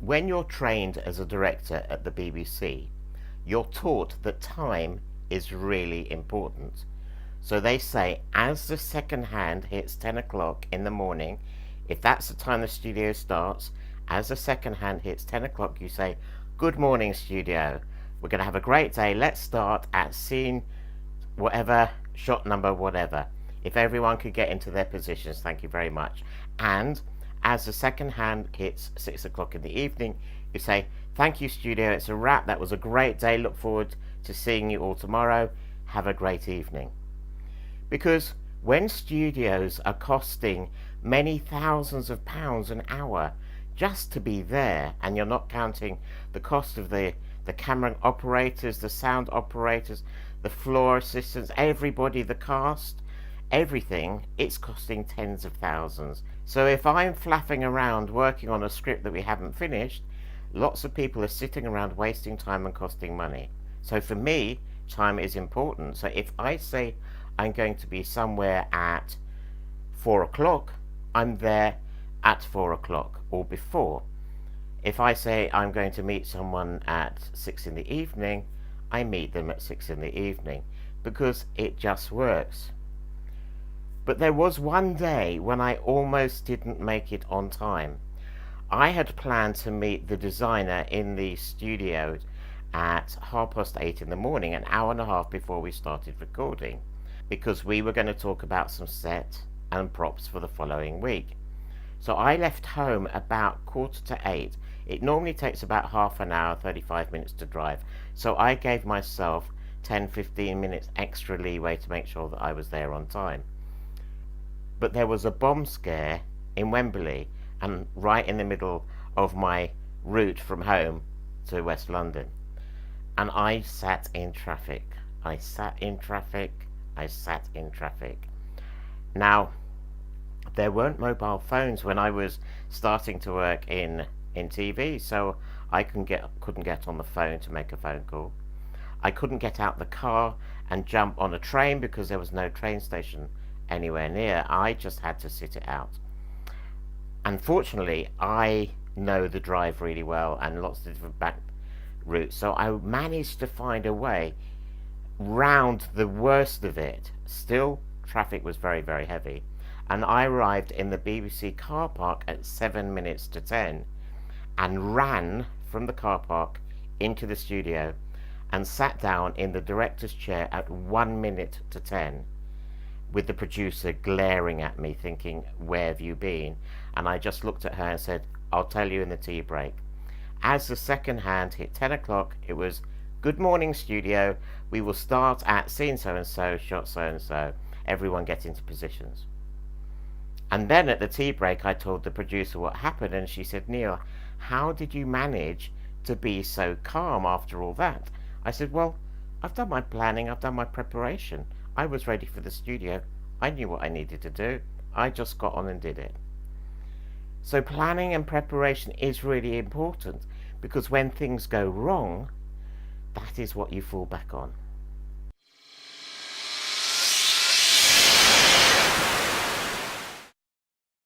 When you're trained as a director at the BBC, you're taught that time is really important. So they say as the second hand hits 10 o'clock in the morning, if that's the time the studio starts, as the second hand hits 10 o'clock, you say, "Good morning, studio. We're going to have a great day. Let's start at scene whatever, shot number, whatever." If everyone could get into their positions, thank you very much. And as the second hand hits 6 o'clock in the evening, you say, "Thank you, studio. It's a wrap. That was a great day. Look forward to seeing you all tomorrow. Have a great evening." Because when studios are costing many thousands of pounds an hour just to be there, and you're not counting the cost of the camera operators, the sound operators, the floor assistants, everybody, the cast, everything, it's costing tens of thousands. So if I'm flapping around working on a script that we haven't finished, lots of people are sitting around wasting time and costing money. So for me, time is important. So if I say I'm going to be somewhere at 4 o'clock, I'm there at 4 o'clock or before. If I say I'm going to meet someone at 6 in the evening, I meet them at 6 in the evening, because it just works. But there was one day when I almost didn't make it on time. I had planned to meet the designer in the studio at 8:30 in the morning, an hour and a half before we started recording, because we were going to talk about some set and props for the following week. So I left home about 7:45. It normally takes about half an hour, 35 minutes to drive. So I gave myself 10-15 minutes extra leeway to make sure that I was there on time. But there was a bomb scare in Wembley, and right in the middle of my route from home to West London. And I sat in traffic. I sat in traffic. Now, there weren't mobile phones when I was starting to work in TV, so I couldn't get on the phone to make a phone call. I couldn't get out the car and jump on a train because there was no train station anywhere near. I just had to sit it out. Unfortunately, I know the drive really well and lots of different back routes, so I managed to find a way round the worst of it. Still, traffic was very, very heavy, and I arrived in the BBC car park at 7 minutes to 10 and ran from the car park into the studio and sat down in the director's chair at 1 minute to 10, with the producer glaring at me thinking, "Where have you been?" And I just looked at her and said, "I'll tell you in the tea break." As the second hand hit 10 o'clock, it was, "Good morning, studio. We will start at scene so-and-so, shot so-and-so. Everyone get into positions." And then at the tea break, I told the producer what happened, and she said, "Neil, how did you manage to be so calm after all that?" I said, "Well, I've done my planning, I've done my preparation. I was ready for the studio. I knew what I needed to do. I just got on and did it." So planning and preparation is really important, because when things go wrong, that is what you fall back on.